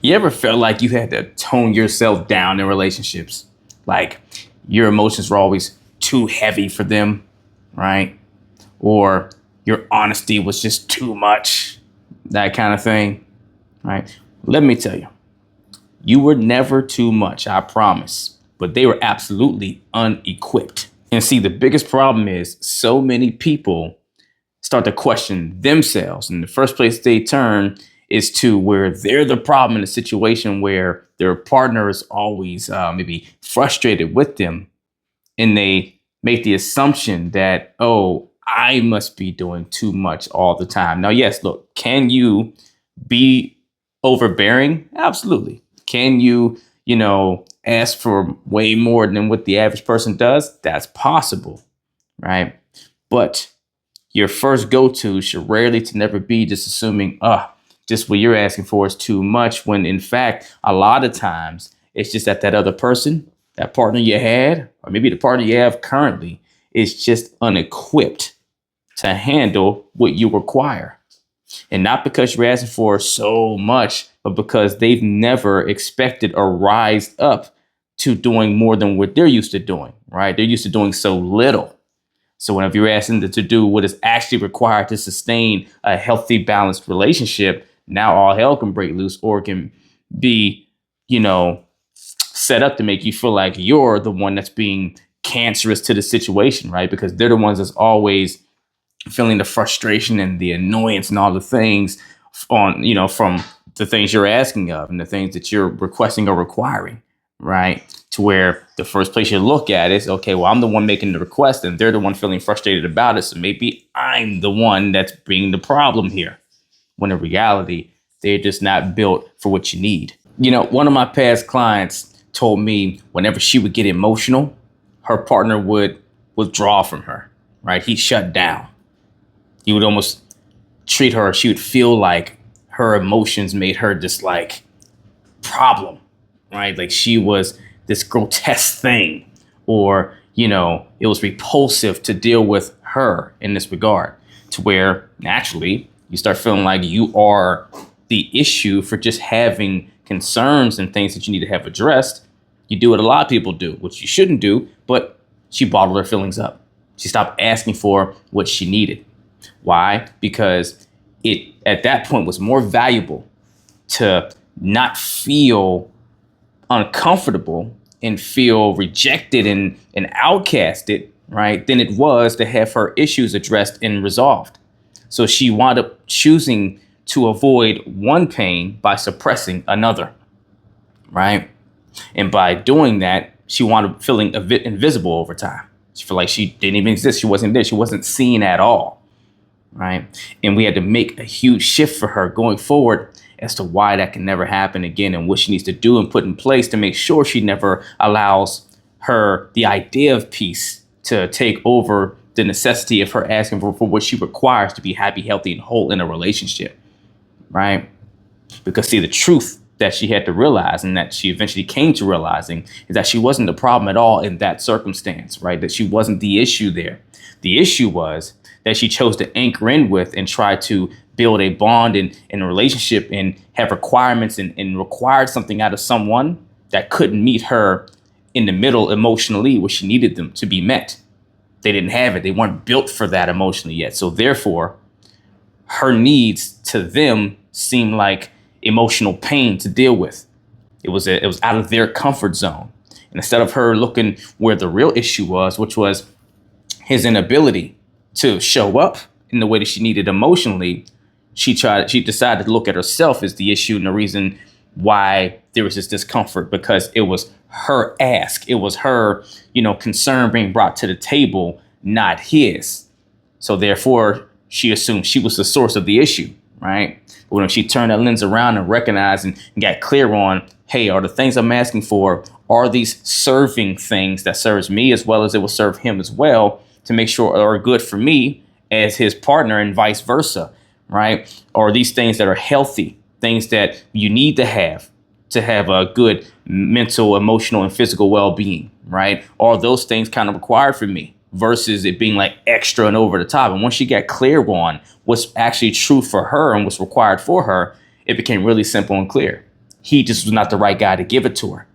You ever felt like you had to tone yourself down in relationships? Like your emotions were always too heavy for them, right? Or your honesty was just too much, that kind of thing, right? Let me tell you, you were never too much, I promise. But they were absolutely unequipped. And see, the biggest problem is so many people start to question themselves. And the first place they turn is to where they're the problem in a situation where their partner is always maybe frustrated with them. And they make the assumption that, oh, I must be doing too much all the time. Now, yes, look, can you be overbearing? Absolutely. Can you, ask for way more than what the average person does? That's possible, right? But your first go-to should rarely to never be just assuming, just what you're asking for is too much, when in fact, a lot of times it's just that other person, that partner you had, or maybe the partner you have currently, is just unequipped to handle what you require. And not because you're asking for so much, but because they've never expected or rised up to doing more than what they're used to doing, right? They're used to doing so little. So whenever you're asking them to do what is actually required to sustain a healthy, balanced relationship, now all hell can break loose, or can be, set up to make you feel like you're the one that's being cancerous to the situation, right? Because they're the ones that's always feeling the frustration and the annoyance and all the things from the things you're asking of and the things that you're requesting or requiring, right? To where the first place you look at is, okay, well, I'm the one making the request and they're the one feeling frustrated about it. So maybe I'm the one that's being the problem here. When in reality, they're just not built for what you need. One of my past clients told me whenever she would get emotional, her partner would withdraw from her, right? He shut down. He would almost treat her, she would feel like her emotions made her this like problem, right? Like she was this grotesque thing, or, it was repulsive to deal with her in this regard, to where naturally you start feeling like you are the issue for just having concerns and things that you need to have addressed. You do what a lot of people do, which you shouldn't do, but she bottled her feelings up. She stopped asking for what she needed. Why? Because it at that point was more valuable to not feel uncomfortable and feel rejected and outcasted, right, than it was to have her issues addressed and resolved. So she wound up choosing to avoid one pain by suppressing another, right? And by doing that, she wound up feeling invisible over time. She felt like she didn't even exist. She wasn't there. She wasn't seen at all. Right. And we had to make a huge shift for her going forward as to why that can never happen again and what she needs to do and put in place to make sure she never allows the idea of peace to take over the necessity of her asking for what she requires to be happy, healthy, and whole in a relationship. Right. Because, see, the truth that she had to realize, and that she eventually came to realizing, is that she wasn't the problem at all in that circumstance. Right. That she wasn't the issue there. The issue was that she chose to anchor in with and try to build a bond in a relationship and have requirements and required something out of someone that couldn't meet her in the middle emotionally where she needed them to be met. They didn't have it. They weren't built for that emotionally yet. So therefore, her needs to them seemed like emotional pain to deal with. It was out of their comfort zone. And instead of her looking where the real issue was, which was his inability to show up in the way that she needed emotionally, she decided to look at herself as the issue and the reason why there was this discomfort, because it was her ask. It was her, concern being brought to the table, not his. So therefore, she assumed she was the source of the issue, right? But when she turned that lens around and recognized and got clear on, hey, are the things I'm asking for, are these serving things that serves me as well as it will serve him as well, to make sure are good for me as his partner and vice versa, right? Or these things that are healthy, things that you need to have a good mental, emotional, and physical well-being, right? Are those things kind of required for me versus it being like extra and over the top? And once she got clear on what's actually true for her and what's required for her, it became really simple and clear. He just was not the right guy to give it to her.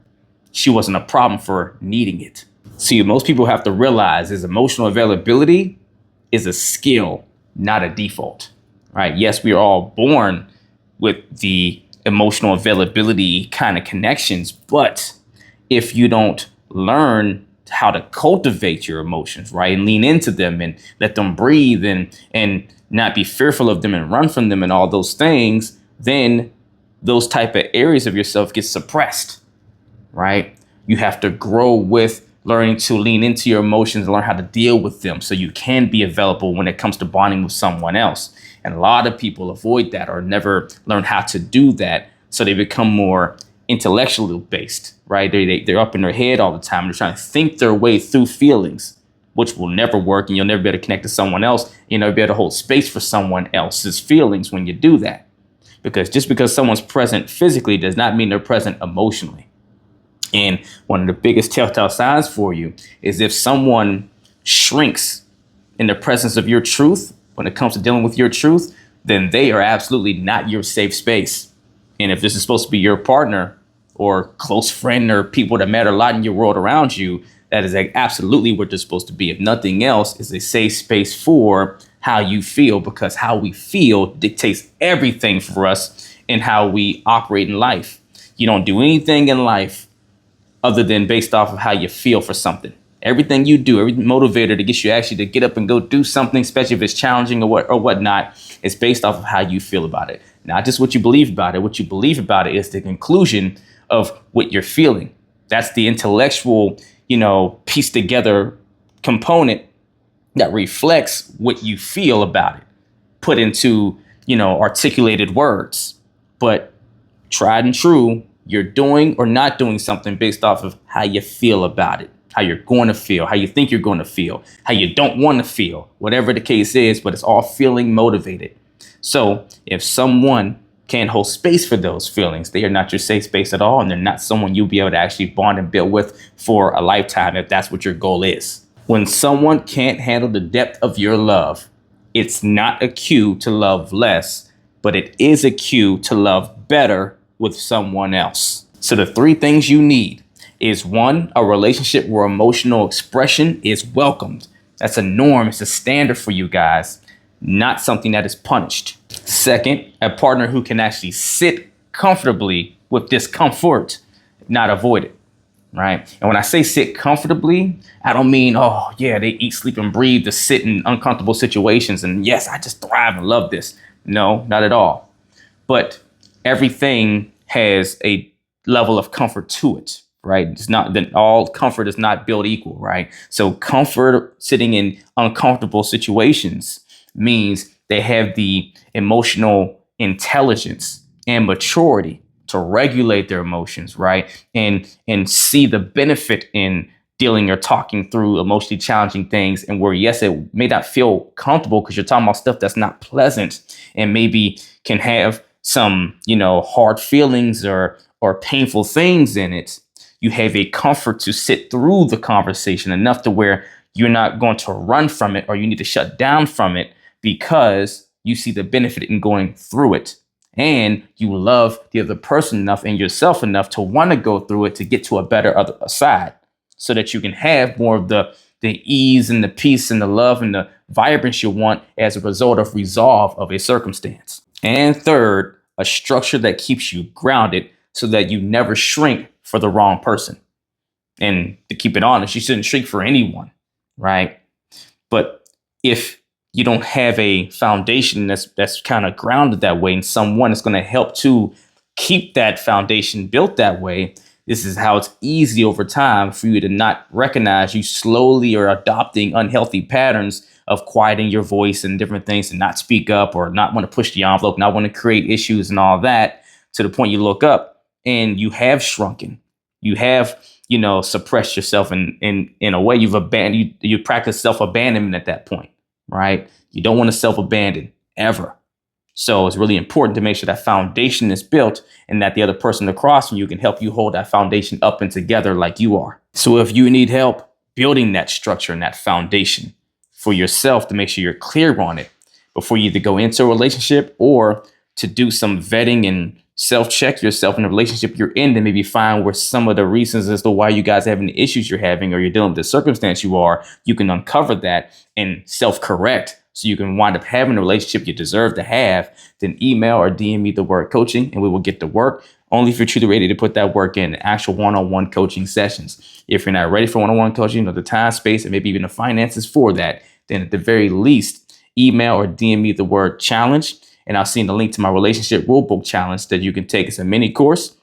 She wasn't a problem for needing it. See, most people have to realize is emotional availability is a skill, not a default, right? Yes, we are all born with the emotional availability kind of connections, but if you don't learn how to cultivate your emotions, right, and lean into them and let them breathe and not be fearful of them and run from them and all those things, then those type of areas of yourself get suppressed, right? You have to grow with learning to lean into your emotions and learn how to deal with them so you can be available when it comes to bonding with someone else. And a lot of people avoid that or never learn how to do that. So they become more intellectually based, right? They're up in their head all the time. They're trying to think their way through feelings, which will never work. And you'll never be able to connect to someone else. You'll never be able to hold space for someone else's feelings when you do that. Because just because someone's present physically does not mean they're present emotionally. And one of the biggest telltale signs for you is if someone shrinks in the presence of your truth, when it comes to dealing with your truth, then they are absolutely not your safe space. And if this is supposed to be your partner or close friend or people that matter a lot in your world around you, that is absolutely what they're supposed to be. If nothing else, is a safe space for how you feel, because how we feel dictates everything for us and how we operate in life. You don't do anything in life other than based off of how you feel for something. Everything you do, every motivator to get you actually to get up and go do something, especially if it's challenging or whatnot, is based off of how you feel about it. Not just what you believe about it. What you believe about it is the conclusion of what you're feeling. That's the intellectual, piece together component that reflects what you feel about it, put into, articulated words. But tried and true, you're doing or not doing something based off of how you feel about it, how you're going to feel, how you think you're going to feel, how you don't want to feel, whatever the case is, but it's all feeling motivated. So if someone can't hold space for those feelings, they are not your safe space at all. And they're not someone you'll be able to actually bond and build with for a lifetime if that's what your goal is. When someone can't handle the depth of your love, it's not a cue to love less, but it is a cue to love better with someone else. So the three things you need is 1, a relationship where emotional expression is welcomed. That's a norm. It's a standard for you guys, not something that is punished. 2nd, a partner who can actually sit comfortably with discomfort, not avoid it. Right. And when I say sit comfortably, I don't mean, oh, yeah, they eat, sleep and breathe to sit in uncomfortable situations. And yes, I just thrive and love this. No, not at all. But everything has a level of comfort to it. Right. It's not that all comfort is not built equal. Right. So comfort sitting in uncomfortable situations means they have the emotional intelligence and maturity to regulate their emotions, right? And see the benefit in dealing or talking through emotionally challenging things, and where, yes, it may not feel comfortable because you're talking about stuff that's not pleasant and maybe can have some, hard feelings or painful things in it. You have a comfort to sit through the conversation enough to where you're not going to run from it or you need to shut down from it because you see the benefit in going through it. And you love the other person enough and yourself enough to want to go through it to get to a better other side, so that you can have more of the ease and the peace and the love and the vibrance you want as a result of resolve of a circumstance. And 3rd, a structure that keeps you grounded so that you never shrink for the wrong person. And to keep it honest, you shouldn't shrink for anyone, right? But if you don't have a foundation that's kind of grounded that way, and someone is going to help to keep that foundation built that way, this is how it's easy over time for you to not recognize you slowly are adopting unhealthy patterns of quieting your voice and different things, and not speak up or not want to push the envelope, not want to create issues and all that, to the point you look up and you have shrunken. You have, suppressed yourself in a way. You've abandoned, you practice self-abandonment at that point. Right? You don't want to self-abandon ever. So it's really important to make sure that foundation is built and that the other person across from you can help you hold that foundation up and together like you are. So if you need help building that structure and that foundation for yourself to make sure you're clear on it before you either go into a relationship or to do some vetting and self-check yourself in the relationship you're in, to maybe find where some of the reasons as to why you guys are having the issues you're having, or you're dealing with the circumstance you are. You can uncover that and self-correct so you can wind up having the relationship you deserve to have. Then email or DM me the word coaching and we will get to work. Only if you're truly ready to put that work in actual one-on-one coaching sessions. If you're not ready for one-on-one coaching, the time, space, and maybe even the finances for that, then at the very least, email or DM me the word challenge, and I'll send the link to my Relationship Rulebook challenge that you can take. It's a mini course.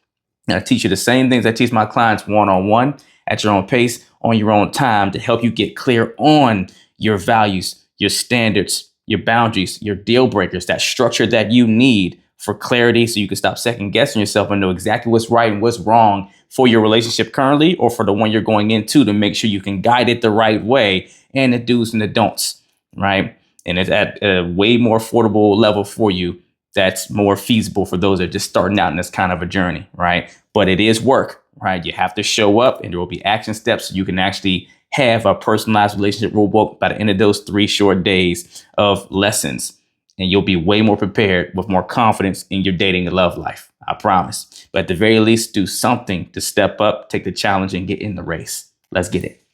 And I teach you the same things I teach my clients one-on-one at your own pace, on your own time, to help you get clear on your values, your standards, your boundaries, your deal breakers, that structure that you need for clarity, so you can stop second guessing yourself and know exactly what's right and what's wrong for your relationship currently, or for the one you're going into, to make sure you can guide it the right way, and the do's and the don'ts, right? And it's at a way more affordable level for you. That's more feasible for those that are just starting out in this kind of a journey, right? But it is work, right? You have to show up, and there will be action steps so you can actually have a personalized relationship rule book by the end of those 3 short days of lessons. And you'll be way more prepared with more confidence in your dating and love life. I promise. But at the very least, do something to step up, take the challenge, and get in the race. Let's get it.